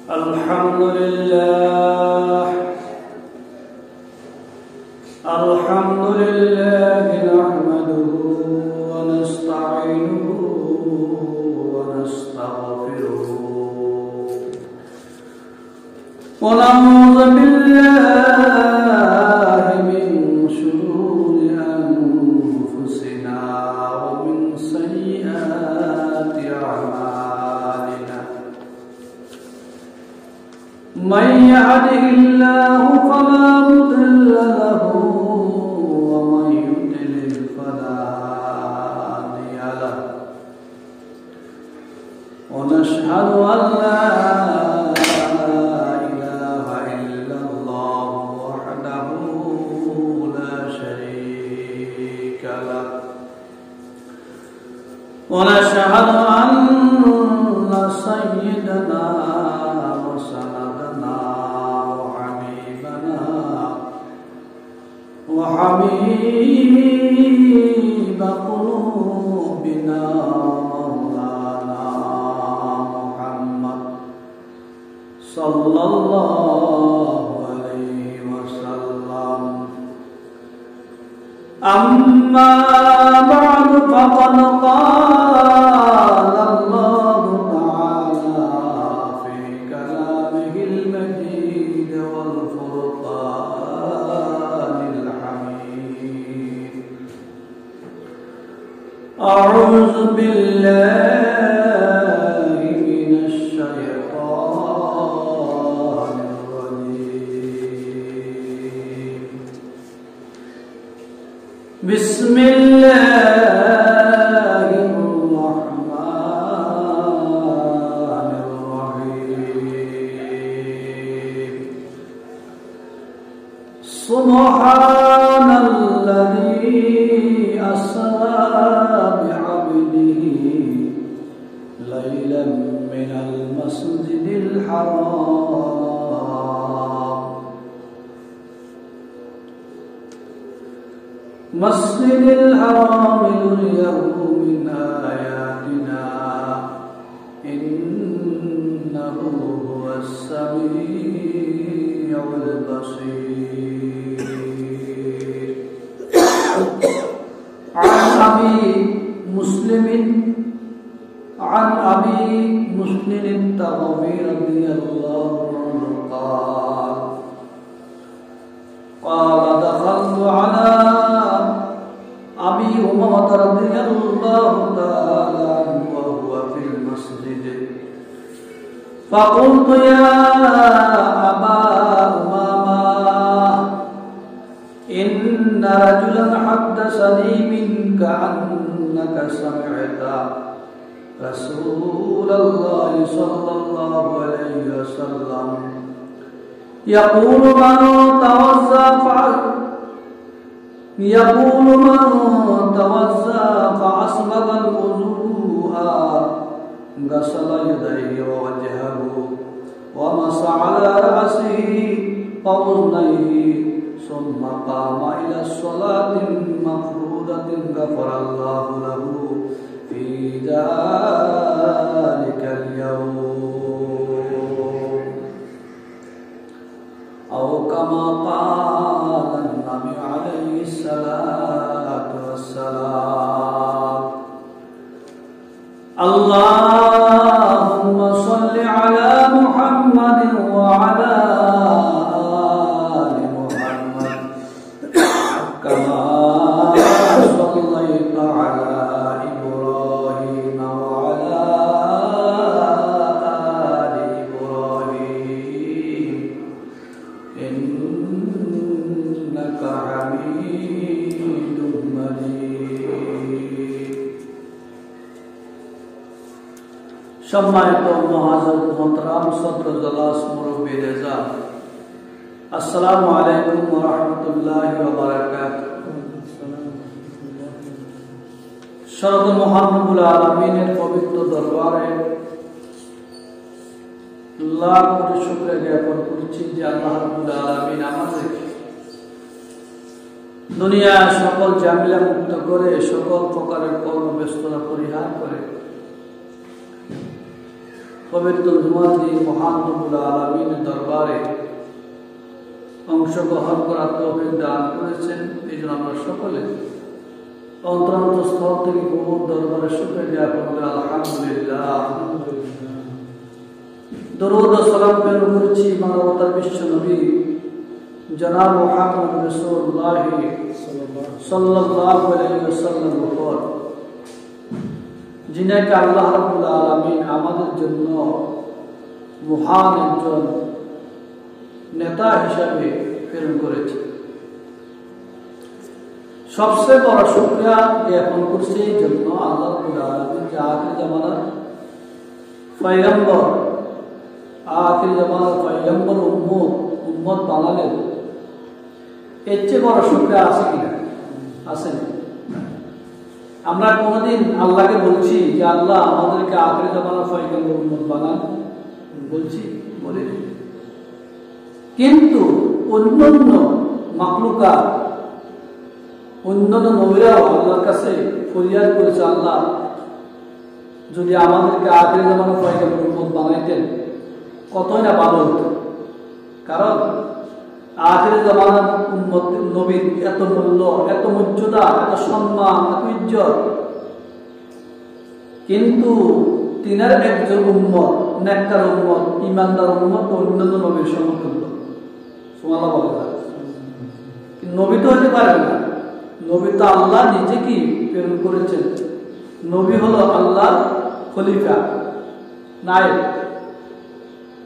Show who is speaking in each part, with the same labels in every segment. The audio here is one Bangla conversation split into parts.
Speaker 1: الحمد لله نحمده ونستعينه ونستغفره ونعوذ بالله من شرور أنفسنا ومن سيئات أعمالنا من يهده الله فلا مضل له ومن يضلل فلا هادي له ونشهد أن لا إله إلا الله وحده لا شريك له ونشهد أن سيدنا وحبيب قلوبنا مولانا محمد صلى الله عليه وسلم أما بعد فقد قال الله تعالى في كلامه المجيد والفرقان أعوذ بالله من الشيطان الرجيم بسم الله الرحمن الرحيم سبحان الذي أسرى ليلا من المسجد الحرام مسجد الحرام لنريه من آياتنا إنه هو السميع البصير عن أبي مسلم التغفي رضي الله عنه قال دخلت على أبي أمامة رضي الله تعالى عنه وهو في المسجد فقلت يا أبا أمامة إن رجلا حدثني منك أنك سمعت رسول الله صلى الله عليه وسلم يقول من توضأ فأسبغ الوضوء غسل يديه ووجهه ومسح على رأسه وأذنيه ثم قام إلى الصلاة مفروضة غفر الله له في ذلك اليوم أو كما قال النبي عليه الصلاة والسلام اللهم صل على محمد وعلى آل محمد كما صليت على সম্মানিত মহাজত মোহতারাম সদর জলাস মুরব্বী রেজা আসসালামু আলাইকুম ওয়া রাহমাতুল্লাহি ওয়া বারাকাতুহু সর্ব মহান রব্বুল আলামিনের পবিত্র দরবারে লাখ কোটি শুকরিয়া জ্ঞাপন করছি যে আল্লাহ রাব্বুল আলামিন আমাদের দুনিয়া সকল ঝামেলা মুক্ত করে সকল প্রকারের কর্মব্যস্ততা পরিহার করে পবিত্র জুমার দিন মহান রব্বুল আলামিনের দরবারে অংশগ্রহণ করার তৌফিক দান করেছেন। এই জন্য আমরা সকলে অন্তরস্থল থেকে প্রভুর দরবারে শুকরিয়া জ্ঞাপন করি, আলহামদুলিল্লাহ। দরুদ ও সালাম প্রেরণ করছি মানবতার বিশ্ব নবী জনাব মুহাম্মদ রাসূলুল্লাহ সাল্লাল্লাহু আলাইহি ওয়াসাল্লামের উপর, যিনাকে আল্লাহ রাব্বুল আলামিন আমাদের জন্য মহান একজন নেতা হিসাবে প্রেরণ করেছে। সবচেয়ে বড় শুকরিয়া জ্ঞাপন করছি এই জন্য আল্লাহ রাব্বুল আলামিন যে আখির জামানার পয়গম্বর, আখির জামানার পয়গম্বর উম্মত বানালেন। এর চেয়ে বড় শুকরিয়া আছে কিনা? আছে না? আমরা কোনদিন আল্লাহকে বলছি যে আল্লাহ আমাদেরকে আখির জামানার পয়গম্বর উম্মত বানান? বলছি? বলি। কিন্তু অন্যান্য মাখলুকাত, অন্যান্য নবীরাও আল্লাহর কাছে ফরিয়াদ করেছে, আল্লাহ যদি আমাদেরকে আখির জামানার পয়গম্বর উম্মত বানাইতেন কতই না ভালো হতো। কারণ আখির জামানার উম্মত নবীর এত মূল্য, এত মর্যাদা, এত সম্মান, এত ইজ্জত, কিন্তু তিনার একজন উম্মত, নেককার উম্মত, ইমানদার উম্মত অন্যান্য নবীর সমতুল্য। সুবহানাল্লাহ বলে না? নবী তো হতে পারে না। নবী তো আল্লাহ নিজে কি প্রেরণ করেছেন। নবী হলো আল্লাহর খলিফা, নায়েব।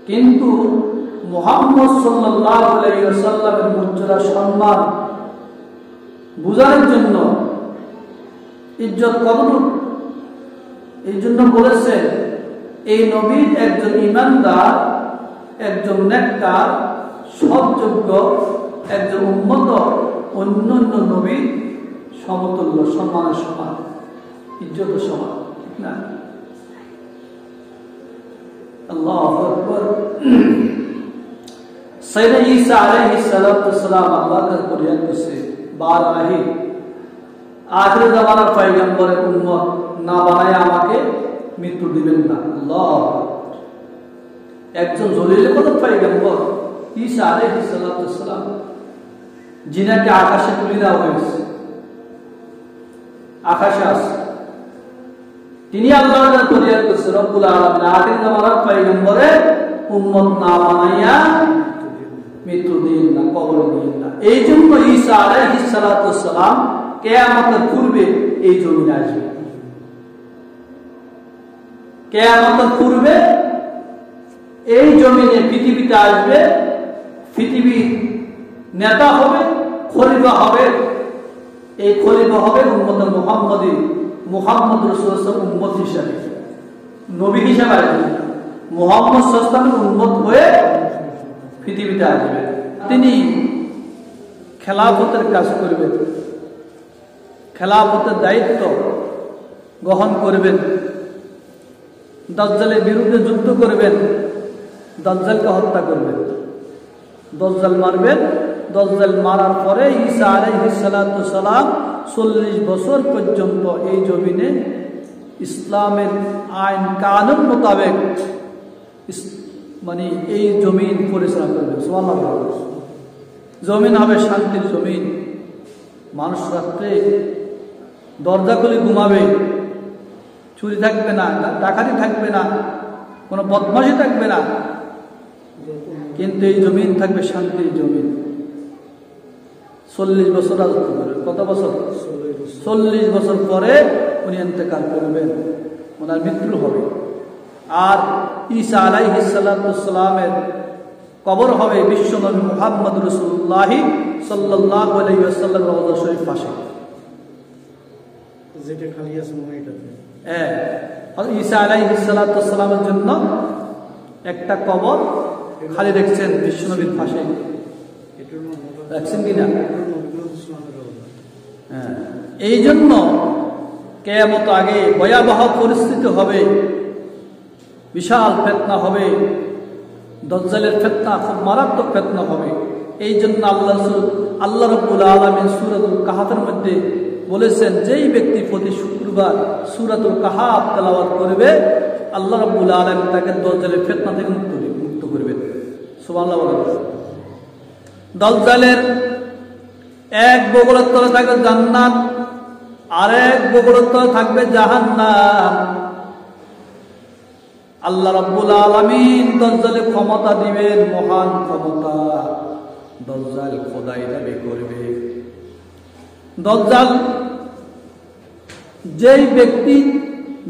Speaker 1: কিন্তু মুহাম্মদ সাল্লাল্লাহু আলাইহি ওয়াসাল্লামের মর্যাদা, সম্মান বুঝানোর জন্য, ইজ্জত কতটুক, এই জন্য বলেছেন এই নবীর একজন ইমানদার, একজন নেককার, সৎযোগ্য একজন উম্মত অন্যান্য নবীর সমতুল্য, সম্মানের সমান, ইজ্জতের সমান, ঠিক না? আল্লাহু আকবার। সাইয়েদনা ঈসা আলাইহিস সালাম আল্লাহকে ফরিয়াদ করছে, বারবারই আখির জামানার পয়গম্বরের উম্মত না বানায় আমাকে মৃত্যু দিবেন না। আল্লাহ, একজন জলিলের কত পয়গম্বর ঈসা আলাইহিস সালাম, যিনাকে আকাশে তুলে দেওয়া হয়েছে, আকাশে আছে, তিনি আল্লাহর কাছে ফরিয়াদ করছে, রব্বুল আলামিন আখির জামানার পয়গম্বরের উম্মত না বানাইয়া মৃত্যু দিন না, কবরে দিন না। এই জন্য ঈসা আলাইহিস সালাম কিয়ামতের পূর্বে এই জমিনে আসবে। কিয়ামতের পূর্বে এই জমিনে পৃথিবীতে আসবে, পৃথিবীর নেতা হবে, খলিফা হবে। এই খলিফা হবে উম্মতে মুহাম্মদী, মুহাম্মদ রাসূলুল্লাহ উম্মত হিসাবে, নবী হিসাবে আসবে। মুহাম্মদ সাল্লাল্লাহু আলাইহি ওয়াসাল্লামের উম্মত হয়ে পৃথিবীতে আসবেন। তিনি খেলাফতের কাজ করবেন, খেলাফতের দায়িত্ব গ্রহণ করবেন, দাজ্জালের বিরুদ্ধে যুদ্ধ করবেন, দাজ্জালকে হত্যা করবেন, দাজ্জাল মারবেন। দাজ্জাল মারার পরে ঈসা আলাইহিস সালাম 40 বছর পর্যন্ত এই জমিনে ইসলামের আইন কানুন মোতাবেক মানে এই জমিন পরিচালনা করবে। সুবহানাল্লাহ। জমিন হবে শান্তির জমিন। মানুষ রাত্রে দরজা খুলে ঘুমাবে, চুরি থাকবে না, ডাকাতি থাকবে না, কোনো বদমাশি থাকবে না, কিন্তু এই জমিন থাকবে শান্তির জমিন। 40 বছর রাজত্ব করবে। কত বছর? 40 বছর পরে উনি ইন্তেকাল করবেন, ওনার মৃত্যু হবে। আর ঈসা আলাইহিস সালামের কবর হবে বিশ্বনবী মুহাম্মদ রাসূলুল্লাহ সাল্লাল্লাহু আলাইহি ওয়াসাল্লাম রওজা শরীফ পাশে, যেটা খালি আছে মহিটাতে। ঈসা আলাইহিস সালামের জন্য একটা কবর খালি রেখেছেন বিশ্বনবীর পাশে, রাখছেন কিনা? এই জন্য কিয়ামত আগে ভয়াবহ পরিস্থিতি হবে, বিশাল ফিতনা হবে, দাজ্জালের ফিতনা খুব মারাত্মক ফিতনা হবে। এই জন্য আল্লাহ রাব্বুল আলামিন সূরাতুল কাহাফের মধ্যে বলেছেন, যেই ব্যক্তি প্রতি শুক্রবার সূরাতুল কাহাফ তেলাওয়াত করবে আল্লাহ রাব্বুল আলামিন তাকে দাজ্জালের ফিতনা থেকে মুক্ত করবেন। সুবহানাল্লাহ বলেন। দাজ্জালের এক বগলের তলে থাকবে জান্নাত, আর এক বগলের তলে থাকবে জাহান্নাম। আল্লাহ রাব্বুল আলামিন দাজ্জালের ক্ষমতা দিবেন, মহান ক্ষমতা। দাজ্জাল খোদাই দাবি করবে। দাজ্জাল, যেই ব্যক্তি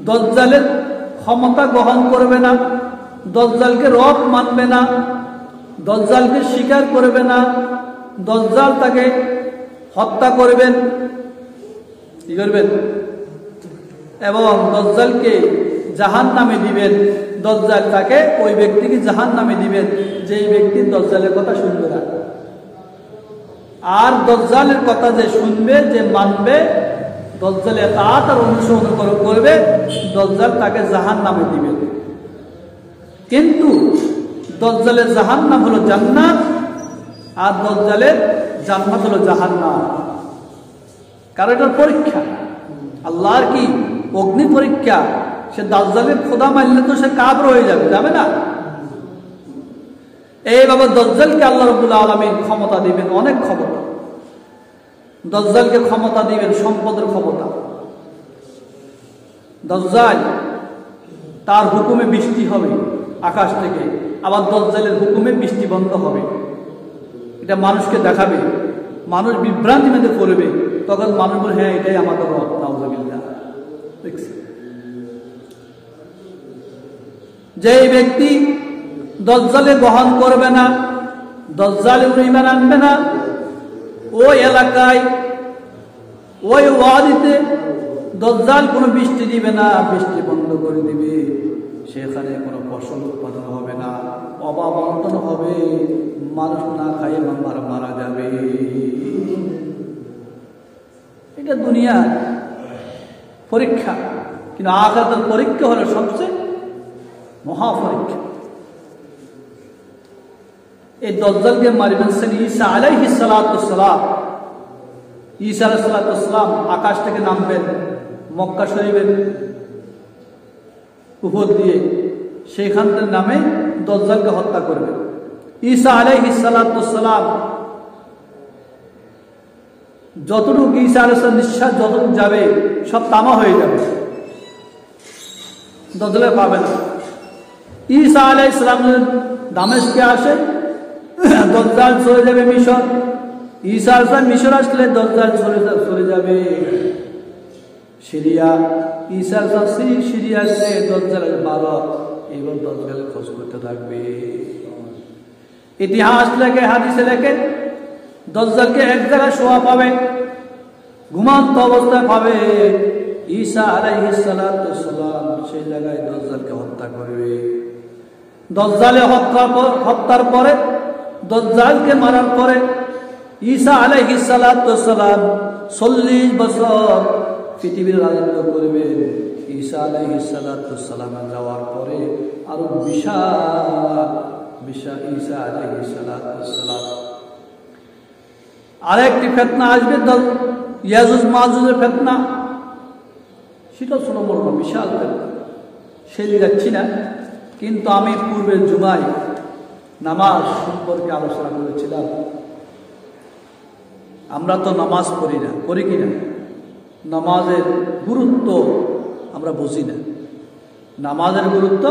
Speaker 1: দাজ্জালের ক্ষমতা গ্রহণ করবে না, দাজ্জালকে রব মানবে না, দাজ্জালকে স্বীকার করবে না, দাজ্জাল তাকে হত্যা করবেন, কি করবেন, এবং দাজ্জালকে জাহান্নামে দিবেন। দাজ্জাল তাকে, ওই ব্যক্তিকে জাহান্নামে দিবেন যেই ব্যক্তি দাজ্জালের কথা শুনবে না। আর দাজ্জালের কথা যে শুনবে, যে মানবে, দাজ্জালে তার অনুসরণ করবে, দাজ্জাল তাকে জাহান্নামে দিবেন। কিন্তু দাজ্জালের জাহান্নাম হলো জান্নাত, আর দাজ্জালের জান্নাত হলো জাহান্নাম। কারণ এটার পরীক্ষা, আল্লাহর কি অগ্নি পরীক্ষা। সে দাজ্জালের খোদা মানলে তো সে কাফের হয়ে যাবে না। এইভাবে দাজ্জালকে আল্লাহ রাব্বুল আলামিন ক্ষমতা দিবেন, অনেক ক্ষমতা। দাজ্জালকে ক্ষমতা দিবেন, সম্পদের ক্ষমতা। দাজ্জাল, তার হুকুমে বৃষ্টি হবে আকাশ থেকে, আবার দাজ্জালের হুকুমে বৃষ্টি বন্ধ হবে। এটা মানুষকে দেখাবে, মানুষ বিভ্রান্তি মধ্যে পড়বে, তখন মানুষ বলে হ্যাঁ এটাই আমাদের রব। নাউযুবিল্লাহ। যেই ব্যক্তি দাজ্জালে গ্রহণ করবে না, দাজ্জালে ঈমান আনবে না, ওই এলাকায়, ওই ওয়াদিতে দাজ্জাল কোনো বৃষ্টি দিবে না, বৃষ্টি বন্ধ করে দিবে। সেখানে কোনো ফসল উৎপাদন হবে না, অভাব অনটন হবে, মানুষ না খাইয়ে মারা যাবে। এটা দুনিয়া পরীক্ষা, কিন্তু আখিরাতের পরীক্ষা হলো সবচেয়ে মহাপরীক্ষা। এই দাজ্জালকে মারিবেন ঈসা আলাইহিস সালাতুস সালাম। ঈসা আলাইহিস সালাতুস সালাম আকাশ থেকে নামবেন মক্কা শরীফের উপর দিয়ে, সেইখান থেকে নামে দাজ্জালকে হত্যা করবেন। ঈসা আলাইহিস সালাতুস সালাম যতটুকু ঈসা আলাইহিস সালাম নিঃশ্বাস যতটুকু যাবে সব তামা হয়ে যাবে, দাজ্জালে পাবে না। ঈসা আলাইহিস সালাম দামেস্কে আসে, দাজ্জাল চলে যাবে মিশর। ঈসা আলাইহিস সালাম মিশর আসলে দাজ্জাল চলে যাবে সিরিয়া। ঈসা আলাইহিস সালাম সিরিয়া আসলে দাজ্জালের ভারত। এইবার দাজ্জালের খোঁজ করতে থাকবে। ইতিহাস লেখে, হাদিসে লেখে, দাজ্জালকে এক জায়গায় শোয়া পাবে, ঘুমান্ত অবস্থায় পাবে। ঈসা আলাইহিস সালাতু সালাম সেই জায়গায় দাজ্জালকে হত্যা করবে। দাজ্জালে হত্যার পরে, দাজ্জালকে মারার পরে ঈসা আলাইহিস সালাতু সালাম 40 বছর পৃথিবীর রাজত্ব করবে। ঈসা আলাইহিস সালাতু সালাম যাওয়ার পরে আরো বিশাল ঈসা আলাইহিস সালাতু সালাম আরেকটি ফিতনা আসবে, ইয়াজুজ মাজুজের ফিতনা। সেটা ছোট বড় বিশাল ফিতনা, সেদিকে যাচ্ছি না। কিন্তু আমি পূর্বের জুমায় নামাজ সম্পর্কে আলোচনা করেছিলাম। আমরা তো নামাজ পড়ি না, করি কিনা? নামাজের গুরুত্ব আমরা বুঝি না, নামাজের গুরুত্ব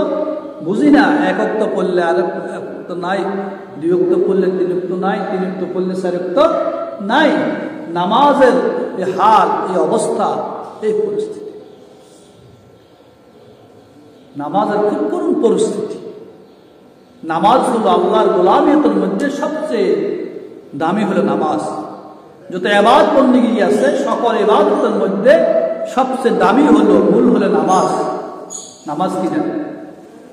Speaker 1: বুঝি না। এক ওয়াক্ত পড়লে আরেক ওয়াক্ত নাই, 2 ওয়াক্ত পড়লে 3 ওয়াক্ত নাই, 3 ওয়াক্ত পড়লে 4 ওয়াক্ত নাই। নামাজের এই হাল, এই অবস্থা, এই পরিস্থিতি, নামাজের খুব করুণ পরিস্থিতি। নামাজ হলো আল্লাহর গোলামিয়তের মধ্যে সবচেয়ে দামি হলো নামাজ। যত ইবাদত বন্দেগী আছে, সকল ইবাদতের মধ্যে সবচেয়ে দামি হলো, মূল হলো নামাজ। নামাজ কি না?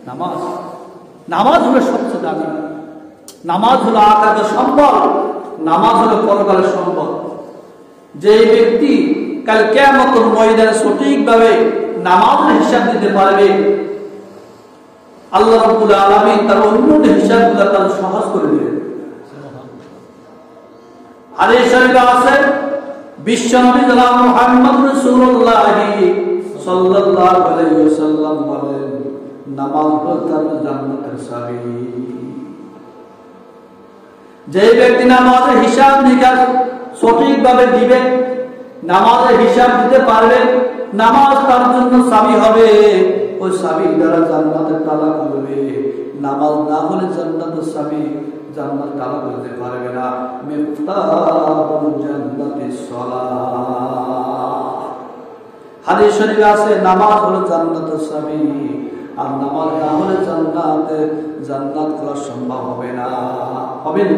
Speaker 1: নামাজ হলো সবচেয়ে দামি। নামাজ হলো আখিরাতের সম্পদ, নামাজ হলো পরকালের সম্পদ। যে ব্যক্তি কাল কিয়ামতের ময়দানে সঠিকভাবে নামাজের হিসাব দিতে পারবে, আল্লাহ রাব্বুল আলামিন তার অন্য হিসাবগুলো তার সহজ করে দিবেন। হাদিস শরীফে আছে, বিশ্বনবী জনাব মুহাম্মদ রাসূলুল্লাহ সাল্লাল্লাহু আলাইহি ওয়াসাল্লাম বলেন, নামাজ হলো তার জান্নাতের চাবি। যে ব্যক্তি নামাজের হিসাব নিকাশ সঠিকভাবে দিবে, নামাজের হিসাব দিতে পারবে, নামাজ তার জন্য চাবি হবে, ওই চাবি দ্বারা জান্নাতের তালা খুলবে। নামাজ না হলে জান্নাতের চাবি জান্নাত তালা খুলতে পারবে না। মিফতাহুল জান্নাতিস সালাহ। হাদিস শরীফে আছে নামাজ হলো জান্নাতের চাবি, আর নামাজ না হলে জান্নাত খোলা সম্ভব হবে না। হবে না?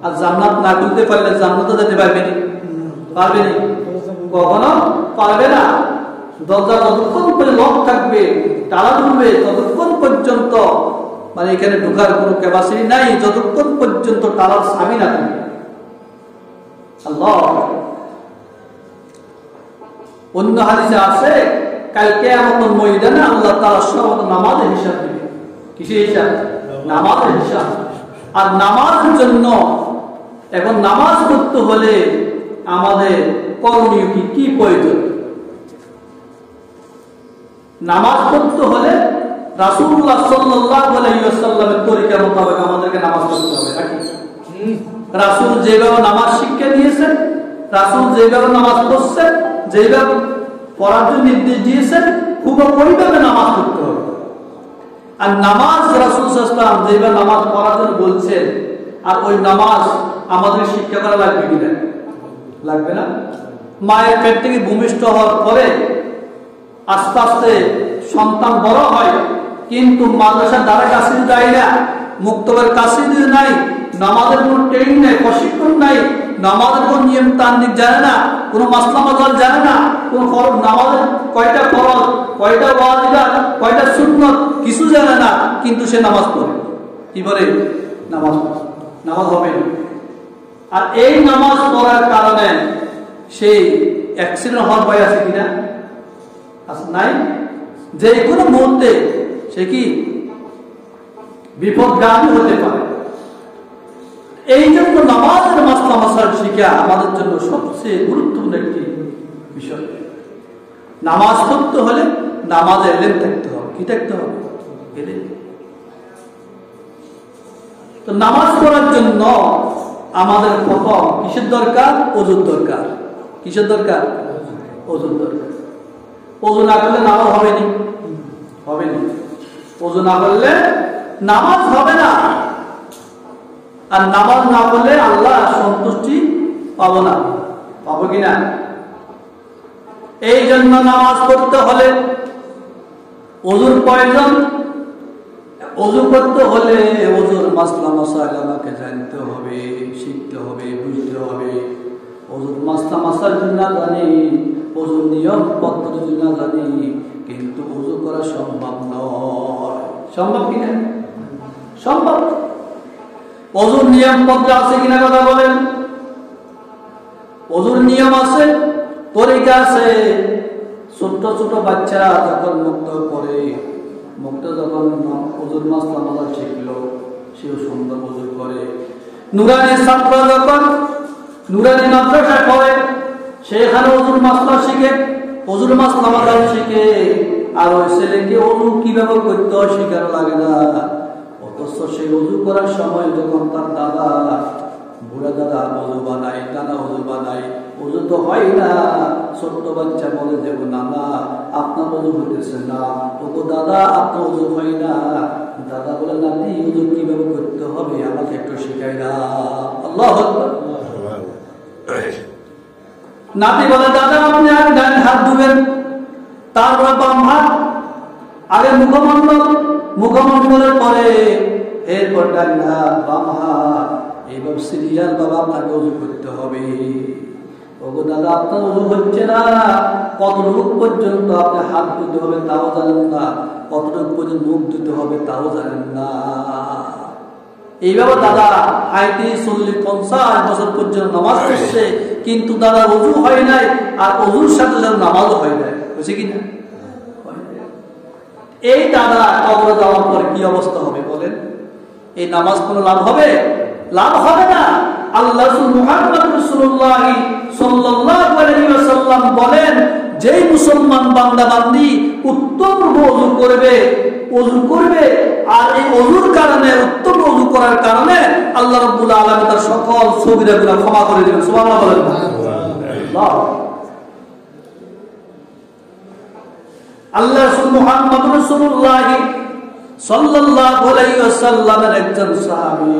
Speaker 1: আর জান্নাত না খুলতে পারলে জান্নাতে যেতে পারবে না? পারবে না, কখনো পারবে না। দরজা যতক্ষণ করে লক থাকবে, তালা খুলবে, ততক্ষণ পর্যন্ত মানে এখানে ঢোকার কোনো ক্যাপাসিটি নাই, যতক্ষণ পর্যন্ত তালার চাবি না থাকবে। আল্লাহ। অন্য হাদিসে আছে কাল কিয়ামতের ময়দানে আল্লাহ তাআলা সব নামাজের হিসাব দিবে। কিসের হিসাব? নামাজের হিসাব। আর নামাজের জন্য এখন নামাজ পড়তে হলে আমাদের করণীয় কি প্রয়োজন? নামাজ পড়তে হলে রাসূলুল্লাহ সাল্লাল্লাহু আলাইহি ওয়াসাল্লামের তরিকা মোতাবেক আমাদেরকে নামাজ পড়তে হবে নাকি? রাসূল যেভাবে নামাজ শিক্ষা দিয়েছেন, রাসূল যেভাবে নামাজ পড়ছেন, যেভাবে পড়ার জন্য নির্দেশ দিয়েছেন, খুব ওইভাবে নামাজ পড়তে হবে। আর নামাজ রাসূল সাল্লাল্লাহু আলাইহি ওয়াসাল্লাম যেভাবে নামাজ পড়ার জন্য বলছেন, আর ওই নামাজ আমাদের শিক্ষা করা লাগবে কিনা? লাগবে না? মায়ের পেট থেকে ভূমিষ্ঠ হওয়ার পরে আস্তে আস্তে সন্তান বড় হয়, কিন্তু মাদ্রাসার দ্বারা কাছে যায় না, মুক্তবের কাছে নাই, নামাজের কোনো ট্রেনিং নাই, প্রশিক্ষণ নাই, নামাজের কোনো নিয়ম তান্ত্রিক জানে না, কোনো মাসলা মাসাল জানে না, কোনো ফরজ, নামাজের কয়টা ফরজ, কয়টা ওয়াজিবাত, কয়টা সুন্নাত কিছু জানে না, কিন্তু সে নামাজ পড়ে। কি বলে? নামাজ পড়ে। নামাজ হবে না। আর এই নামাজ পড়ার কারণে সেই অ্যাক্সিডেন্ট হওয়ার ভয় আছে কিনা? নাই। যে কোনো মুহূর্তে সে কি বিপদগামী হতে পারে। এই জন্য নামাজের মাসলা মাসাল শিখা আমাদের জন্য সবচেয়ে গুরুত্বপূর্ণ একটি বিষয়। নামাজ পড়তে হলে নামাজের এলেম থাকতে হবে। কি থাকতে হবে? এলেম। তো নামাজ পড়ার জন্য আমাদের প্রথম কিসের দরকার? ওযুর দরকার। কিসের দরকার? ওযুর দরকার। ওযু না করলে নামাজ হবে না। হবে না। ওযু না করলে নামাজ হবে না। আর নামাজ না পড়লে আল্লাহ সন্তুষ্টি পাবো না। পাবো কিনা? এই জন্য নামাজ পড়তে হলে ওযুর প্রয়োজন। ওযু করতে হলে ওযুর মাসলা মাসাইল আমাকে জানতে হবে, শিখতে হবে, বুঝতে হবে। ওযুর মাসলা মাসাইল না জানি, ওযুর নিয়ম পদ্ধতি না জানি, কিন্তু ওযু করা সম্ভব নয়। সম্ভব কিনা? সম্ভব। ওযুর নিয়ম পদ্ধতি আছে কিনা কথা বলেন? ওযুর নিয়ম আছে, তরিকা আছে। ছোট ছোট বাচ্চারা যখন মুক্ত করে, মুক্ত যখন ওযুর মাসলা মাসাইল শিখলো, সেও সুন্দর ওযু করে। নুরানি ছাত্র যখন নুরানি মাদ্রাসা করে, সেখানে ওযুর মাসলা শিখে, ওযুর মাসলা মাসাইল শিখে। আর ওই ছেলেকে ওযু কিভাবে করতে হয় শেখানো লাগে না। অথচ সেই ওযু করার সময় যখন তার দাদা, বুড়া দাদা ওযু বানায়, নানা ওযু বানায়, ওযু তো হয় না। ছোট্ট বাচ্চা বলে যে নানা আপনার ওযু হইতেছে না, ও তো দাদা আপনার ওযু হয় না। দাদা বলে নাতি ওযু কিভাবে করতে হবে আমাকে একটু শেখাই না। আল্লাহু আকবার। নাতি বলে দাদা আপনি আগে ডান হাত ধুবেন, তারপরে বাম হাত, আগে মুখমণ্ডল, মুখমণ্ডলের পরে এরপর ডান হাত, বাম হাত, এইভাবে সিরিয়াল বাবা আপনাকে ওযু করতে হবে। ওগো দাদা আপনার ওযু হচ্ছে না, কতটুকু পর্যন্ত আপনি হাত ধুতে হবে তাও জানেন না, কতটুকু পর্যন্ত মুখ ধুতে হবে তাও জানেন না। এইভাবে দাদা ৩৫, ৪০, ৫০ বছর পর্যন্ত নামাজ পড়ছে, কিন্তু দাদা ওযু হয় নাই, আর ওযুর সাথে সাথে নামাজও হয় নাই। বুঝছে কিনা? এই দাদা কবরে যাওয়ার পর কি অবস্থা হবে বলেন? এই নামাজ কোনো লাভ হবে? লাভ হবে না। আল্লাহ মুহাম্মদ রাসূলুল্লাহ সাল্লাল্লাহু আলাইহি ওয়াসাল্লাম বলেন, যেই মুসলমান বান্দা বান্দি উত্তম ওযু করবে, ওযু করবে, আর এই ওযুর কারণে, উত্তম ওযু করার কারণে আল্লাহ রাব্বুল আলামিন তার সকল সগীরা গুনাহ ক্ষমা করে দিবেন। সুবহানাল্লাহ বলেন। সুবহানাল্লাহ। আল্লাহ রাসূল মুহাম্মদুর রাসূলুল্লাহ সাল্লাল্লাহু আলাইহি ওয়াসাল্লামের একজন সাহাবী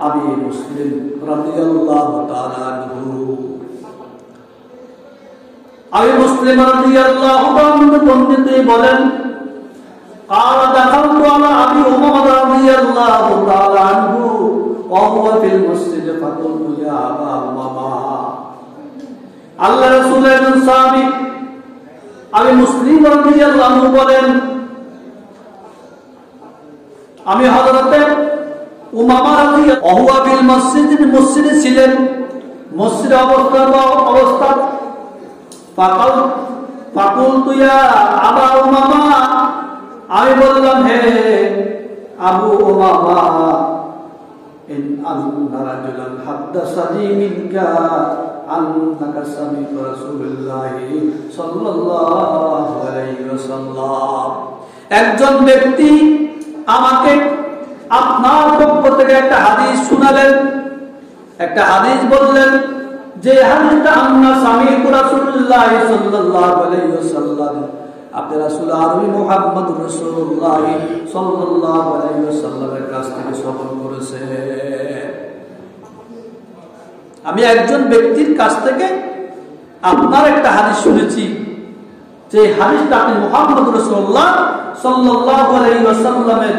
Speaker 1: আবু মুসলিম রাদিয়াল্লাহু তাআলা আনহু, আবু মুসলিম রাদিয়াল্লাহু তাআলা বর্ণিত বলেন, قال دخلت على ابي امامه رضي الله تعالى عنه وهو في المسجد فقلت يا ابا امامه। আল্লাহ রাসূলের সাহাবী আবু মুসলিম রাদিয়াল্লাহু আনহু বলেন, আমি হযরতে উমামা রাদিয়াল্লাহু ওহুয়া বিল মসজিদে ছিলেন, মসজিদে অবস্থা ফাকুলতু ইয়া আবা উমামা, আমি বললাম হে আবু উমামা, ইন আননা রাজুলান হাদাসানি মিনকা আন্নাকা সামি'তু রাসূলুল্লাহি সাল্লাল্লাহু আলাইহি ওয়াসাল্লাম। একজন ব্যক্তি আমাকে আপনার পক্ষ থেকে একটা হাদিস শোনালেন, একটা হাদিস বললেন, যে হাদিসটা আন্না সামি'তু রাসূলুল্লাহি সাল্লাল্লাহু আলাইহি ওয়াসাল্লাম, আপনি রাসূল আরবি মুহাম্মদুর রাসূলুল্লাহ সাল্লাল্লাহু আলাইহি ওয়াসাল্লামের কাছ থেকে শ্রবণ করেছেন। আমি একজন ব্যক্তির কাছ থেকে আপনার একটা হাদিস শুনেছি, যে হাদিসটা আপনি মুহাম্মদুর রাসূলুল্লাহ সাল্লাল্লাহু আলাইহি ওয়াসাল্লামের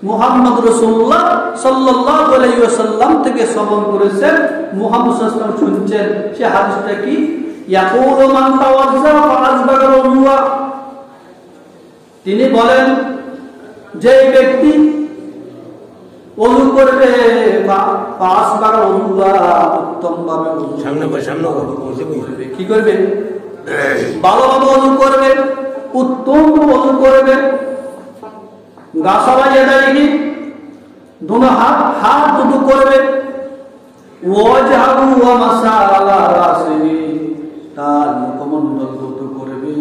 Speaker 1: মুহাম্মদুর রাসূলুল্লাহ সাল্লাল্লাহু আলাইহি ওয়াসাল্লাম থেকে শ্রবণ করেছেন, মুহাম্মদ সাল্লাল্লাহু আলাইহি ওয়াসাল্লাম শুনছেন। সে হাদিসটা কি? ইয়াকুলু মান তাওয়াজ্জা ফাআসবাগাল ওযুয়া, তিনি বলেন যে ব্যক্তি ওযু করবে ফাআসবাগাল ওযুয়া, উত্তমভাবে করবে, কি করবে? ভালোভাবে ওযু করবে, উত্তম ওযু করবে। গাসালা ইয়াদাইহি, দুনো হাত দুটো করবে, ওয়াজহাহু ওয়া মাসা আলা রাসিহি, তার মুখমণ্ডল দুটো করবে,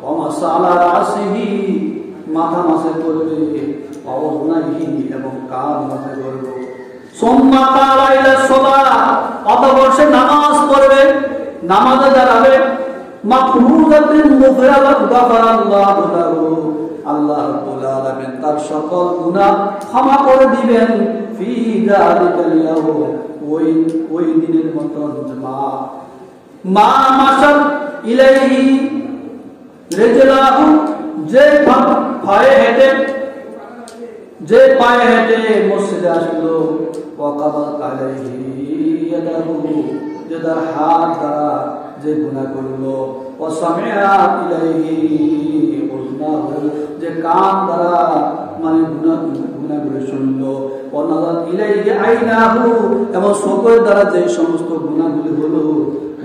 Speaker 1: ওয়া মাসা আলা রাসিহি, মাথা মাসে করবে, ওয়াজনাহি, এবং কান মাসে করবে। সুম্মা কালা ইলা সালাহ, অতঃপর সে নামাজ পড়বে, নামাজে দাঁড়াবে। মাফরুযাতিন মুগফিরাতান গাফারাল্লাহু লাহু, আল্লাহ রাব্বুল আলামিন তার সকল গুনাহ ক্ষমা করে দিবেন। ফি যালিকাল ইয়াউম, ওই দিনের মতন মা মাশার ইলাইহি রিজলাহু, যে পায়ে হেঁটে মসজিদে আসলো, ওয়াকাবাত আলাইহি ইয়াদাহু, যে তার হাত দ্বারা যে গুনাহ করলো, ওয়াসামিআ ইলাইহি উযনাহু, যে কান দ্বারা মানে গুনাহগুলো শুনলো, ওয়ানাযাত ইলাইহি আইনাহু, এবং চোখের দ্বারা যে সমস্ত গুনাহগুলো হলো,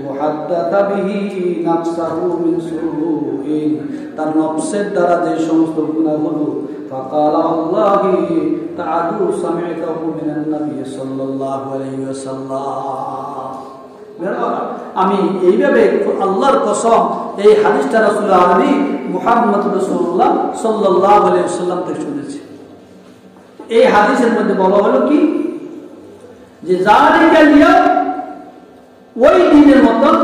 Speaker 1: ওয়াহাদ্দাতা বিহি নাফসাহু মিন সুইন, তার নফসের দ্বারা যে সমস্ত গুনাহ হলো, ফাকালা আল্লাহি তাআদু সামি'তাহু মিনান নবী সাল্লাল্লাহু আলাইহি ওয়াসাল্লাম। আমি এইভাবে আল্লাহর কসম এই হাদিসটা রাসূল আরবি মুহাম্মদ রাসূলুল্লাহ সাল্লাল্লাহু আলাইহি ওয়াসাল্লাম থেকে শুনেছি। এই হাদিসের মধ্যে বলা হলো কি, যে যালিকাল ইয়াউম, ওই দিনের মতন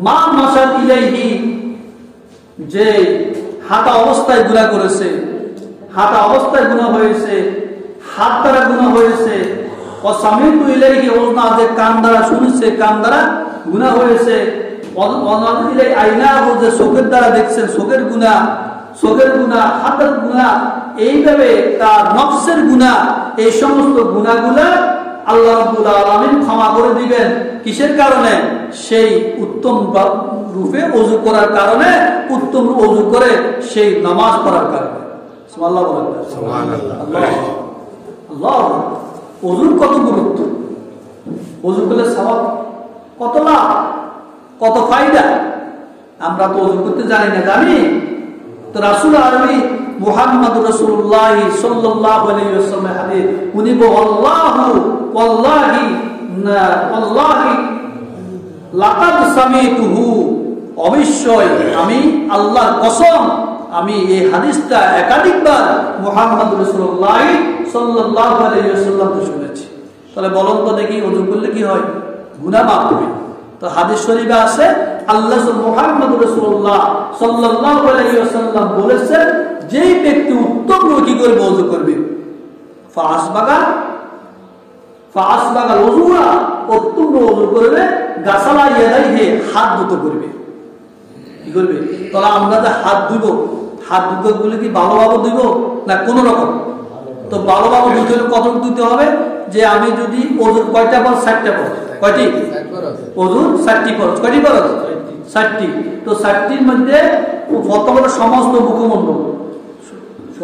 Speaker 1: মা মাশার ইলাইহি, যে হাঁটা অবস্থায় গুনাহ করেছে, হাঁটা অবস্থায় গুনাহ হয়েছে, হাত দ্বারা গুনাহ হয়েছে, ওয়াসামিতু ইলাইহি উযনা, যে কান দ্বারা শুনেছে, কান দ্বারা গুনাহ হয়েছে, ওয়ানাযু ইলাই আইনাহু, যে চোখের দ্বারা দেখছেন, চোখের গুনাহ, হাতের গুনাহ, এইভাবে তার নফসের গুনাহ, এই সমস্ত গুনাহগুলা আল্লাহ রাব্বুল আলামিন ক্ষমা করে দিবেন। কিসের কারণে? সেই উত্তম রূপে ওযু করার কারণে, উত্তম ওযু করে সেই নামাজ পড়ার কারণে। সুবহানাল্লাহ বলেন। সুবহানাল্লাহ। আল্লাহ, ওযুর কত গুরুত্ব, ওযু করলে সওয়াব কত, লাভ কত ফায়দা, আমরা তো ওযু করতে জানি না। জানি তো রাসূল আরবি মুহাম্মদুর রাসূলুল্লাহ সাল্লাল্লাহু আলাইহি ওয়াসাল্লাম হাদিস, উনি ওয়াল্লাহি লাকাদ সামিতুহু, অবশ্যই আমি আল্লাহর কসম, আমি এই হাদিসটা একাধিকবার মুহাম্মদ রাসূলুল্লাহ সাল্লাল্লাহু আলাইহি ওয়াসাল্লাম থেকে শুনেছি। তাহলে বলুন তো দেখি, ওযু করলে কি হয়? গুনাহ মাফ হবে। তো হাদিস শরীফে আছে আল্লাহ মুহাম্মদ রাসূলুল্লাহ সাল্লাল্লাহু আলাইহি ওয়াসাল্লাম বলেছেন, যেই ব্যক্তি উত্তম কি করবে? ওযু করবে। ফাসবাগা ওযুয়া, উত্তম ওযু করবে। গাসালা ইয়াদাইহি, হাত দুটো করবে। কি করবে? তাহলে আমরা যে হাত ধুব, হাত দুটো গুলো কি ভালোভাবে ধুব না কোন রকম? তো ভালোভাবে ধুতে হলে কত ধুতে হবে? যে আমি যদি ওযুর কয়টা ফরজ? 7টা ফরজ। কয়টি? ওযুর 7টি ফরজ। কয়টি ফরজ? 7টি। তো 7টির মধ্যে প্রথমত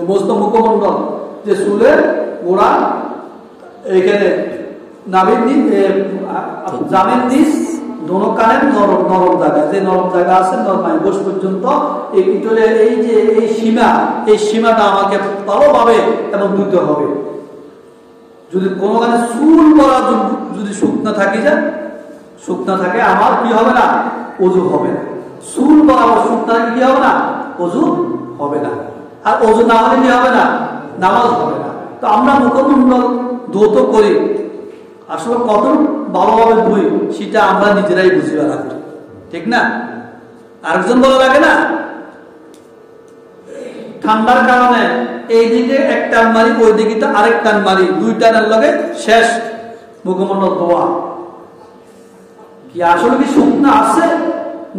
Speaker 1: সমস্ত মুখমণ্ডল যে চুলের গোড়া, এখানে নাভির নিচ, জামের নিচ, দোনো কানের নরম জায়গা, যে নরম জায়গা আছে গোশ পর্যন্ত, এই যে এই সীমাটা আমাকে ভালোভাবে এবং ধুতে হবে। যদি কোনো কারণে চুল পড়া যদি শুকনো থাকে, আমার কি হবে না? ওযু হবে না। চুল পড়া শুকনো থাকে কি হবে না? ওযু হবে না। আর ওযু না হলে কি হবে না? নামাজ হবে না। তো আমরা মুখমণ্ডল ধৌত করি, আসলে কত ভালোভাবে ধুই সেটা আমরা নিজেরাই বুঝিয়ে রাখি, ঠিক না? আরেকজন বলা লাগে না, ঠান্ডার কারণে এইদিকে এক টান মারি, ওই দিকে তো আরেক টান মারি, 2 টানের লগে শেষ মুখমণ্ডল ধোয়া। কি আসলে কি শুকনো আছে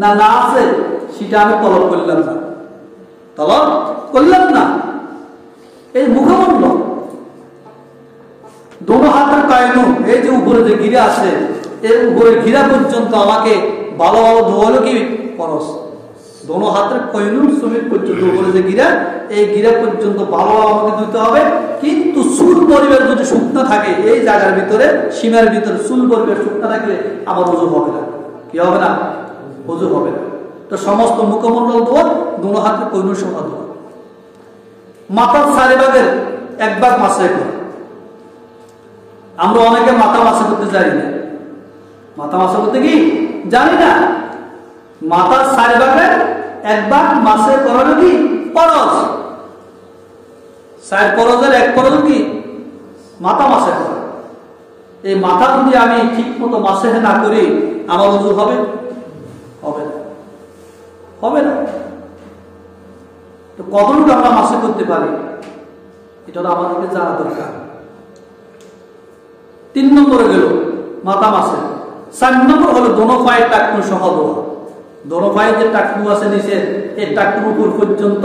Speaker 1: না আছে সেটা আমি তলব করলাম না। এই মুখমণ্ডল দোনো হাতের কায়নু, এই যে উপরে যে গিরা আছে, এর উপরে গিরা পর্যন্ত আমাকে ভালোভাবে ধোয়ালো কি ফরজ। দোনো হাতের কায়নু সমেত পর্যন্ত উপরে যে গিরা, এই গিরা পর্যন্ত ভালোভাবে আমাকে ধুতে হবে। কিন্তু চুল পরিবেশ যদি শুকনো থাকে, এই জায়গার ভিতরে, সীমার ভিতরে চুল পরিবেশ শুকনো থাকলে আমার ওযু হবে না। কি হবে না? ওযু হবে না। তো সমস্ত মুখমণ্ডল ধোয়া, দোনো হাতের কায়নু সহ ধোয়া। মাথার 4 ভাগের 1 ভাগ মাসে করে। আমরা অনেকে মাথা মাসা করতে জানি না। মাথা মাসা করতে কি জানি না। মাথার 4 ভাগের 1 ভাগ মাসে করানো কি ফরজ। 4 ফরজের 1 ফরজ কি? মাথা মাসে করা। এই মাথা যদি আমি ঠিক মতো মাসে না করি, আমার ওযু হবে? হবে না। তো কতটুকু আমরা মাসে করতে পারি, এটা আমাদেরকে জানা দরকার। 3 নম্বরে গেল মাথা মাসে। 4 নম্বর হলো দোনো পায়ের টাকনু সহ ধোয়া। দোনো পায়ের যে টাকনু আছে নিচে, এই টাকনুর উপর পর্যন্ত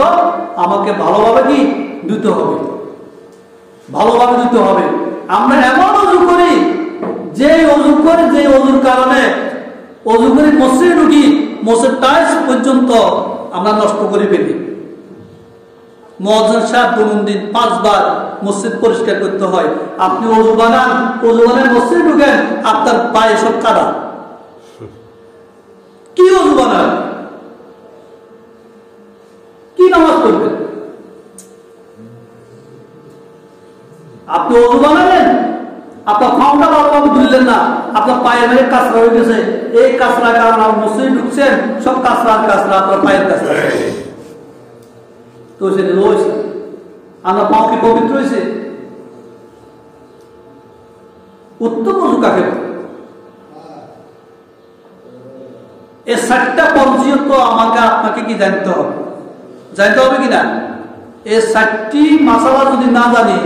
Speaker 1: আমাকে ভালোভাবে কি ধুতে হবে। আমরা এমন ওযু করি, যে ওযুর কারণে মসজিদে ঢুকি, মসজিদ টাইলস পর্যন্ত আমরা নষ্ট করে ফেলি। মুয়াজ্জিন সাহেব দৈনন্দিন 5 বার মসজিদ পরিষ্কার করতে হয়। আপনি ওযু বানান মসজিদে ঢুকেন, আপনার পায়ে সব কাদা। কি ওযু বানান? কি নামাজ পড়বেন? আপনি ওযু বানালেন, আপনার পাউটা ভালোভাবে ধুইলেন না, আপনার পায়ের মধ্যে কাঁচরা হয়ে গেছে। এই কাঁচরার কারণে আপনি মসজিদে ঢুকছেন, সব কাঁচরা আপনার পায়ের কাঁচরা। তো সেটা রয়েছে, আমরা পাও কি পবিত্র হয়েছে? উত্তম ওযু কাকে বলে? এই 7টা পর্যায় তো আপনাকে কি জানতে হবে কিনা? এই 7টি মাসালা যদি না জানি,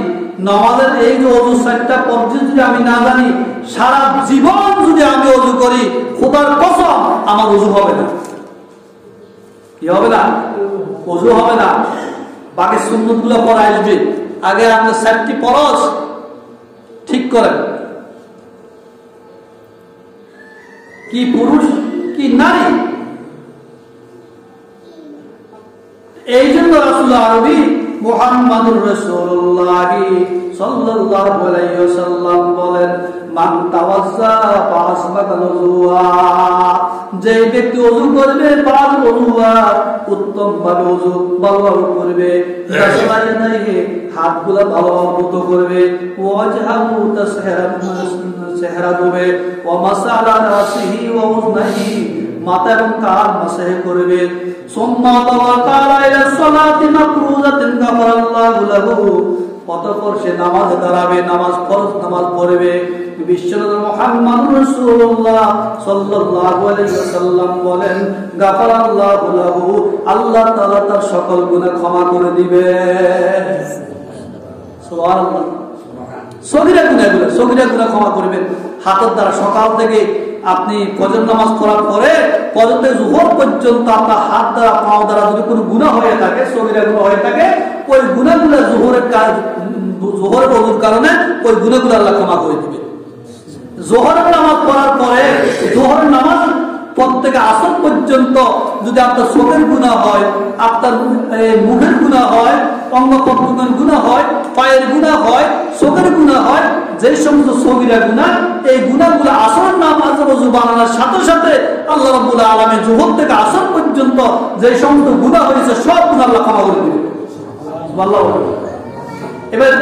Speaker 1: নামাজের এই যে ওযু 7টা পর্যায় যদি আমি না জানি, সারা জীবন যদি আমি ওযু করি, খোদার কসম আমার ওযু হবে না। কি হবে না? ওযু হবে না। বাকি সুন্নতগুলো পরে আসবে। আগে আমরা 7টি ফরজ ঠিক করেন। কি পুরুষ কি নারী, এই জন্য রাসূল আরবি মুহাম্মদুর রাসূলুল্লাহ সাল্লাল্লাহু আলাইহি ওয়াসাল্লাম বলেন, মান তাওয়াজ্জা ফাসবাতা ওযুহা, যে ব্যক্তি ওযু করবে উত্তম ভাবে ওযু ভালোভাবে করবে, হাতগুলো ভালোভাবে মতো করবে, ওয়াজহাহু তাসহারা দেবে, ওয়া মাসালা রাসিহি ওয়া উযনাহি, মাথা এবং কাঁধ মাসহ করবে। সুম্মা তাওয়াক্কালা ইলা সালাতি মাকরুজাতিন গাফারাল্লাহু লাহু, অতঃপর সে নামাজে দাঁড়াবে, নামাজ ফরজ নামাজ পড়বে। বিশ্বনবী মুহাম্মদুর রাসূলুল্লাহ সাল্লাল্লাহু আলাইহি ওয়াসাল্লাম বলেন, গাফারাল্লাহু লাহু, আল্লাহ তাআলা তার সকল গুনাহ ক্ষমা করে দিবে। সুবহানাল্লাহ। সগীরা গুনাহ ক্ষমা করবেন হাতের দ্বারা। সকাল থেকে আপনি ফজর নামাজ পড়ার পরে ফজর থেকে যোহর পর্যন্ত আপনার হাত দ্বারা পাও দ্বারা যদি কোনো গুনাহ হয়ে থাকে, সগীরা গুনাহ হয়ে থাকে, ওই গুনাহগুলো যোহরের ওযুর কারণে ওই গুনাহগুলো আল্লাহ ক্ষমা করে দিবে। যোহরের নামাজ পড়ার পরে যোহরের নামাজ প্রত্যেকে আসর পর্যন্ত যদি আপনার চোখের গুনাহ হয়, আপনার মুখের গুনাহ হয়, অঙ্গ প্রত্যঙ্গের গুনাহ হয়, পায়ের গুনাহ হয়, চোখের গুনাহ হয়, যে সমস্ত সগীরা গুনাহ, এই গুনাহগুলো আসর নামাজের ওযু বানানোর সাথে সাথে আল্লাহ রাব্বুল আলামিন যোহর থেকে আসর পর্যন্ত যে সমস্ত গুনাহ হয়েছে সব গুনাহ আল্লাহ ক্ষমা করে দিবে। সুবহানাল্লাহ।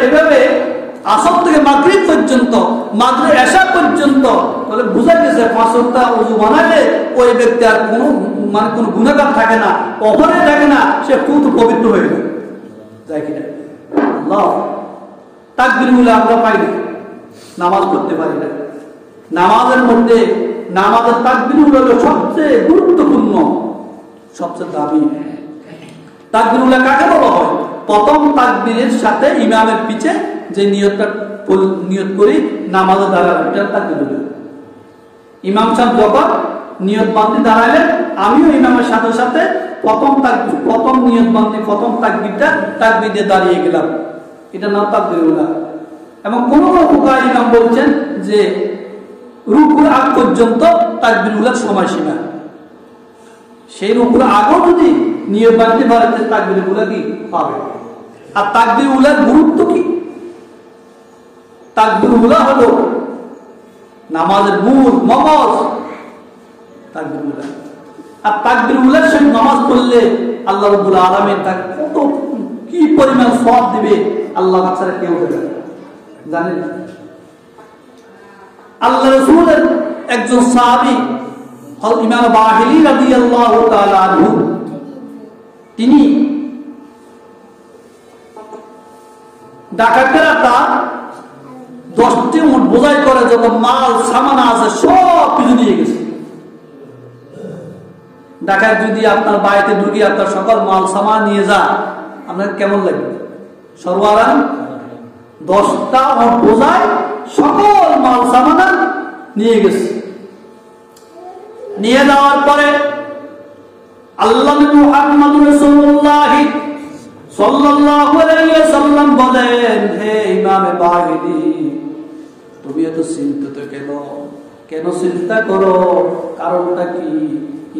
Speaker 1: এভাবে আসর থেকে মাগরিব পর্যন্ত, মাগরিব এশা পর্যন্ত, তাহলে বুঝা গেছে 5 ওয়াক্ত ওযু বানালে ওই ব্যক্তি আর কোনো গুনাহগার থাকে না, অপরাধী থাকে না, সে পবিত্র হয়ে যায় কিনা? আল্লাহ। তাকবীরগুলো আমরা পাই না, নামাজ পড়তে পারি না। নামাজের মধ্যে নামাজের তাকবীরগুলো হলো সবচেয়ে গুরুত্বপূর্ণ, সবচেয়ে দামি। তাকবীরগুলো কাকে বলা হয়? প্রথম তাকবীরের সাথে ইমামের পিছে যে নিয়ত করি নামাজে দাঁড়ানো, এটা তাকবীর। ইমাম সাহেব যখন নিয়ত বান্ধি দাঁড়ালেন, আমিও ইমামের সাথে সাথে প্রথম নিয়ত বান্ধি প্রথম তাকবীর দিয়ে দাঁড়িয়ে গেলাম, এটা নাম তাকবীরুল্লাহ। এবং কোন ফুকাহা ইমাম বলছেন যে রুকুর আগ পর্যন্ত তাকবীরুল্লাহর সময়সীমা, সেই রুকুর আগেও যদি নিয়ত বান্ধি পারে তাকবীরুল্লাহ কি পাবে। আর তাকবীরুল্লাহর গুরুত্ব কি? তাকবীরুল্লাহ হলো নামাজের মূল মগজ, তাকবীরুল্লাহ। আর তাকবীরুল্লাহর সঙ্গে নামাজ পড়লে আল্লাহ রাব্বুল আলামিন তাকে কত কি পরিমাণ সওয়াব দিবে, আল্লাহ ছাড়া কেউ দেবে না, জানেন? আল্লাহ রাসূলের একজন সাহাবী হযরত ইমাম বাহিলি রাদিয়াল্লাহু তাআলা আনহু, তিনি ডাকাতেরা তার 10টি উট বোঝাই করে যত মাল সামান আছে সব কিছু নিয়ে গেছে। ডাকাত যদি আপনার বাড়িতে ঢুকে আপনার সকল মাল সামান নিয়ে যা, আপনার কেমন লাগবে? সর্বারাম 10টা উট বোঝাই সকল মাল সামান নিয়ে গেছে। নিয়ে যাওয়ার পরে আল্লাহ মুহাম্মদুর রাসূলুল্লাহ সাল্লাল্লাহু আলাইহি ওয়াসাল্লাম বলেন, হে ইমামে বাহিনী, তুমি এত চিন্তিত কেন চিন্তা করো? কারণটা কি?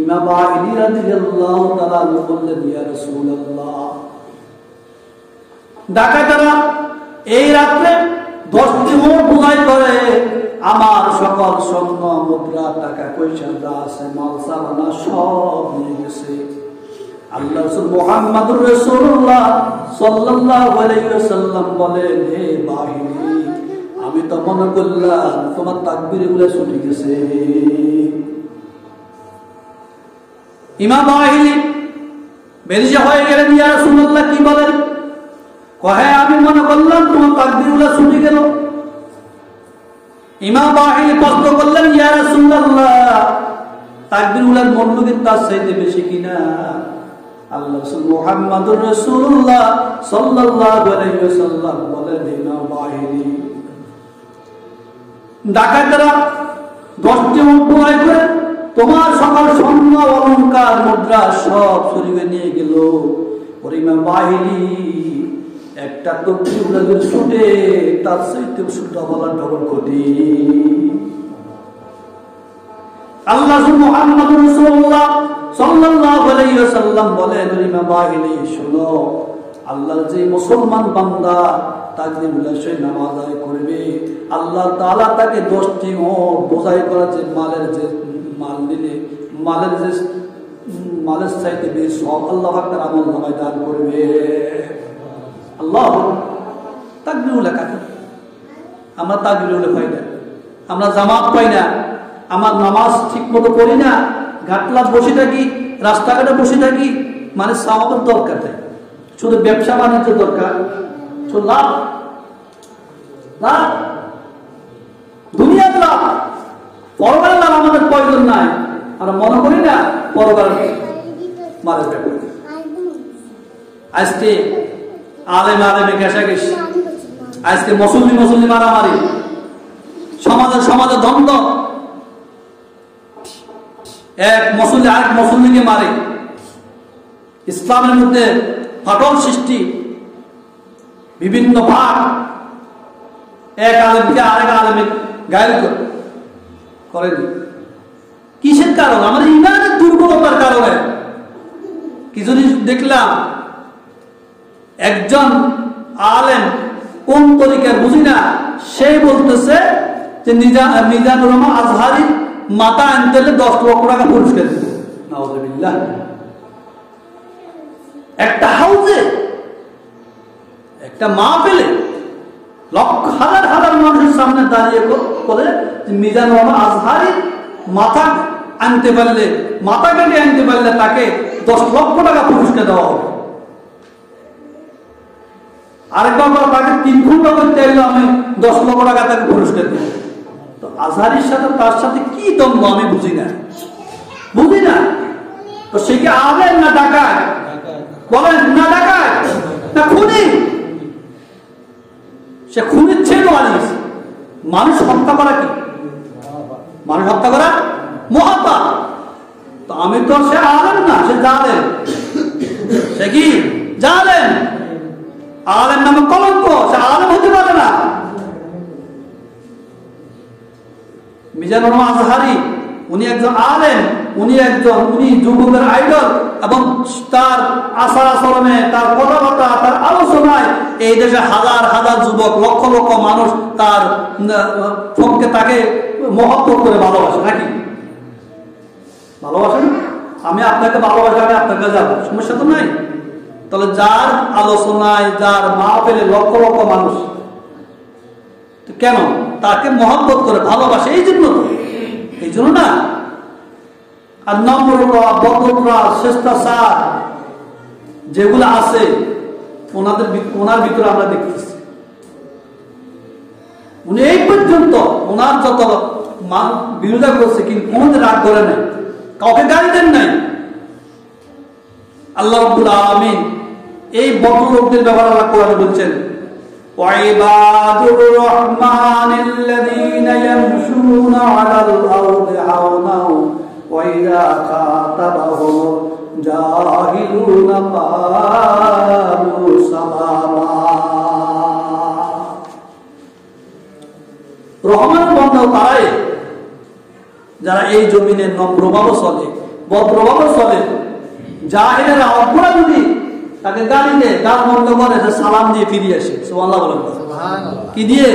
Speaker 1: ইমাম বাহিনী রাদিয়াল্লাহু তাআলা বললেন, ইয়া রাসূলুল্লাহ, ডাকাতেরা এই রাতে 10টি উট বোঝাই করে আমার সকল স্বর্ণ মুদ্রা টাকা পয়সা যা আছে মাল সামানা সব নিয়ে গেছে। আল্লাহ রাসূল মুহাম্মদুর রাসূলুল্লাহ সাল্লাল্লাহু আলাইহি ওয়াসাল্লাম বলেন, হে বাহিনী, আমি তো মনে করলাম তোমার তাকবীরগুলো ছুটে গেছে। ইমাম বাহিনী বেরিয়ে হয়ে গেলেন, ইয়া রাসূলুল্লাহ কি বলেন? কহে আমি মনে করলাম তোমার তাকবীরগুলো ছুটে গেল। ইমাম বাহিনী প্রশ্ন করলেন, ইয়া রাসূলুল্লাহ, তাকবীরগুলোর মূল্য কি তার চাইতে বেশি কিনা? আল্লাহ রাসূল মুহাম্মদুর রাসূলুল্লাহ সাল্লাল্লাহু আলাইহি ওয়াসাল্লাম বলেন, ইমাম বাহিনী, ডাকাতেরা 10টি উট বোঝাই করে তোমার সকল স্বর্ণ অলংকার মুদ্রা সব চুরি নিয়ে গেল। ওর ইমাম বাহিনী একটা তাকবীর ছুটে তার চাইতে ডবল কোটি। আল্লাহ মুহাম্মদুর রাসূলুল্লাহ সাল্লাল্লাহু আলাইহি ওয়াসাল্লাম বলেন, ইমাম বাহিনী শোনো, আল্লাহর যে মুসলমান বান্দা তাকবীরুল্লাহ সে নামাজ আদায় করবে, আল্লাহ তাআলা তাকে 10টি উট বোঝাই করা যে মাল নিলে মালের চাইতে বেশি সওয়াব আল্লাহ তার আমল নামায় দান করবে। আল্লাহ তাকবীরুল্লাহ কাকে? আমরা তাকবীরুল্লাহ পাই না, আমরা জামাত পাই না, আমার নামাজ ঠিক মতো করি না, ঘাটলা বসে থাকি, রাস্তাঘাটে বসে থাকি, মানে সওয়াবের দরকার নেই, শুধু ব্যবসা বাণিজ্য দরকার, শুধু লাভ লাভ, দুনিয়ার লাভ, পরকালের লাভ আমাদের প্রয়োজন নাই। আমরা মনে করি না পরকালের মারের ব্যাপার। আজকে আলেম আলেমে ঘেঁষাঘেঁষি, আজকে মুসল্লি মুসল্লি মারামারি, সমাজে দ্বন্দ্ব, এক মুসল্লি আরেক মুসল্লিকে মারে, ইসলামের মধ্যে ফাটল সৃষ্টি, বিভিন্ন ভাগ, এক আলেমকে আরেক আলেমে গায়েল করেনি। কিসের কারণ? আমাদের ইমানের দুর্বলতার কারণে। কিছুদিন দেখলাম একজন আলেম কোন তরিকার বুঝি না, সে বলতেছে যে মিজানুর রহমান আজহারি মাথা আনতে 10 লক্ষ টাকা পুরস্কার দিত। নাউযুবিল্লাহ। একটা হাউজে, একটা মাহফিলে লক্ষ হাজার হাজার মানুষের সামনে দাঁড়িয়ে করে মিজানুর রহমান আজহারি মাথা আনতে পারলে, মাথা কেটে আনতে পারলে তাকে 10 লক্ষ টাকা পুরস্কার দেওয়া হবে। আরেকবার তাকে 3 ঘন্টা করতে এলো, আমি 10 লক্ষ টাকা তাকে পুরস্কার দেব। তো আজহারির সাথে তার সাথে কি দ্বন্দ্ব আমি বুঝি না। তো সে কি আলেম না ডাকাত? বলেন না ডাকাত না খুনি? সে খুনির ছেলে আলিস। মানুষ হত্যা করা কি? মানুষ হত্যা করা মহাপাপ। তো আমি তো সে আলেম না, সে জালেম। সে কি জালেম? আলেম নামে কলঙ্ক, সে আলেম হতে পারে না। মিজানুর রহমান আজহারি উনি একজন আলেম, উনি যুবকের আইডল, এবং তার আচার আচরণে, তার কথাবার্তা, তার আলোচনায় এই দেশে হাজার হাজার যুবক, লক্ষ লক্ষ মানুষ তার পক্ষে তাকে মহব্বত করে ভালোবাসে। নাকি ভালোবাসেন? আমি আপনাকে ভালোবাসি, আমি আপনার কাছে যাবো, সমস্যা তো নাই। তাহলে যার আলোচনায়, যার মাহফিলে লক্ষ লক্ষ মানুষ, কেন তাকে মহব্বত করে ভালোবাসে? এই জন্য না। আর নম্রতা, বদরতা, স্বেচ্ছাচার যেগুলো আছে ওনার ভিতরে আমরা দেখতেছি। উনি এই পর্যন্ত ওনার যত বিরোধিতা করছে, কিন্তু কোনদিন রাগ করে নাই, কাউকে গালি দেন নাই। আল্লাহ রাব্বুল আলামিন এই বড় লোকদের ব্যাপারে আল্লাহ কোরআনে বলছেন, وعباد الرحمن الذين يمشون على الأرض هونا وإذا خاطبهم الجاهلون قالوا سلاما। রহমান বান্দা তারাই যারা এই জমিনে নম্রভাবে চলে, ভদ্রভাবে চলে। জাহিলেরা অপরাধ যদি তাকে গালি দেয়, গাল বন্ধ করে, সালাম দিয়ে ফিরিয়ে আসে। সুবহানাল্লাহ বলেন। কি দিয়ে?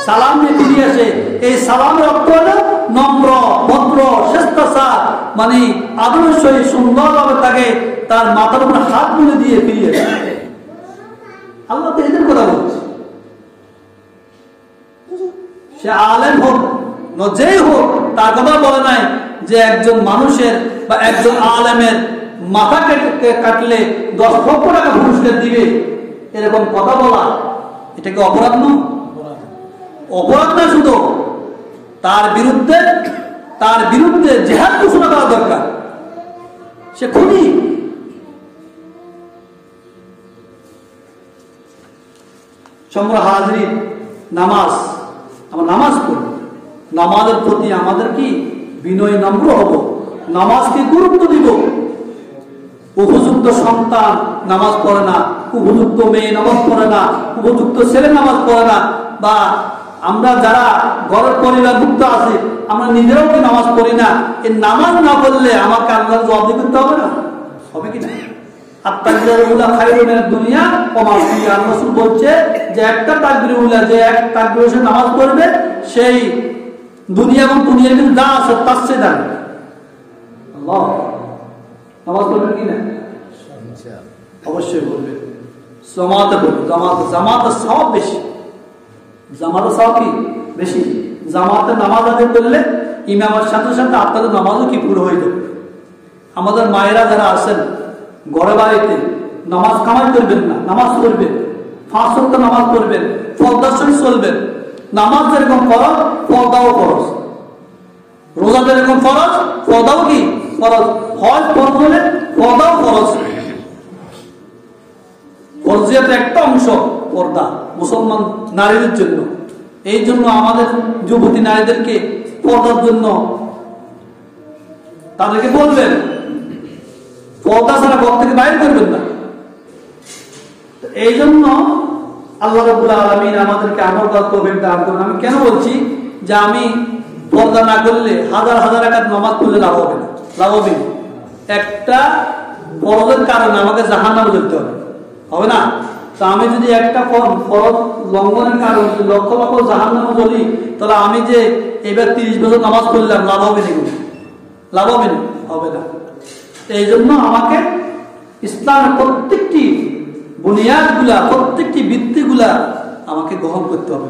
Speaker 1: সালাম দিয়ে ফিরিয়ে আসে। এই সালামের অর্থ হলো নম্র, ভদ্র, স্বেচ্ছাচার, মানে আদরের সহিত সুন্দরভাবে তাকে তার মাথার উপরে হাত তুলে দিয়ে ফিরিয়ে আসে। আল্লাহ তো এদের কথা বলছে। সে আলেম হোক, যেই হোক, তার কথা বলে নাই যে একজন মানুষের বা একজন আলেমের মাথা কাটলে 10 লক্ষ টাকা পুরস্কার দিবে, এরকম কথা বলা এটা কি অপরাধ নয়? অপরাধ না, শুধু তার বিরুদ্ধে জিহাদ ঘোষণা করা দরকার। সে খুনি। সম্মানিত হাজিরিন, নামাজ, আমরা নামাজ পড়ব। নামাজের প্রতি আমাদের কি বিনয়, নম্র হব, নামাজকে গুরুত্ব দিব। উপযুক্ত সন্তান নামাজ পড়ে না, উপযুক্ত মেয়ে নামাজ পড়ে না, উপযুক্ত ছেলে নামাজ পড়ে না, বা আমরা যারা ঘরের পরিবারভুক্ত আছি আমরা নিজেরাও কি নামাজ পড়ি না। এই নামাজ না পড়লে আমাকে আল্লাহর জবাব দিতে হবে না? হবে কি না? আত-তাকবীরুল্লাহ খায়রুম মিনাদ দুনিয়া ওয়া মা ফিহা। রাসূল বলছে যে একটা তাকবীরুল্লাহ, যে এক তাকবীরে সে নামাজ পড়বে, সেই দুনিয়া এবং দুনিয়ার ভিতরে যা আছে তার চেয়ে দামি। আল্লাহ, নামাজ পড়বেন কি না? অবশ্যই বলবে। জামাতে বলবে, জামাতের সওয়াব বেশি। জামাতের সওয়াব কি বেশি? জামাতে নামাজ আদায় করলে ইমামের সাথে সাথে আপনাদের নামাজও কি পুরো হয়ে যাবে। আমাদের মায়েরা যারা আছেন ঘরে বাড়িতে নামাজ কামাই করবেন না, নামাজ পড়বেন, 5 ওয়াক্ত নামাজ পড়বেন, পর্দার সহিত চলবেন। নামাজ যেরকম ফরজ, পর্দাও ফরজ। রোজা যেরকম ফরজ, পর্দাও কি ফরজ। হজ ফরজ হলে পর্দাও ফরজ। ফরজিয়াতের একটা অংশ পর্দা মুসলমান নারীদের জন্য। এই জন্য আমাদের যুবতী নারীদেরকে পর্দার জন্য তাদেরকে বলবেন, পর্দা ছাড়া ঘর থেকে বাইরে করবেন না। এই জন্য আল্লাহ রাব্বুল আলামিন আমাদেরকে আমল করার তৌফিক দান করুন। আমি কেন বলছি যে আমি পর্দা না করলে হাজার হাজার রাকাত নামাজ পড়লে লাভ হবে না, লাভ হবে না। একটা ফরজের কারণে আমাকে জাহান্নামে যেতে হবে, হবে না? তো আমি যদি একটা ফরজ লঙ্ঘনের কারণে লক্ষ লক্ষ জাহান্নামে চলি, তাহলে আমি যে এবার 30 বছর নামাজ পড়লাম, লাভ হবে না? লাভ হবে না, হবে না। এই জন্য আমাকে ইসলামের প্রত্যেকটি বুনিয়াদগুলা, প্রত্যেকটি ভিত্তিগুলা আমাকে গ্রহণ করতে হবে।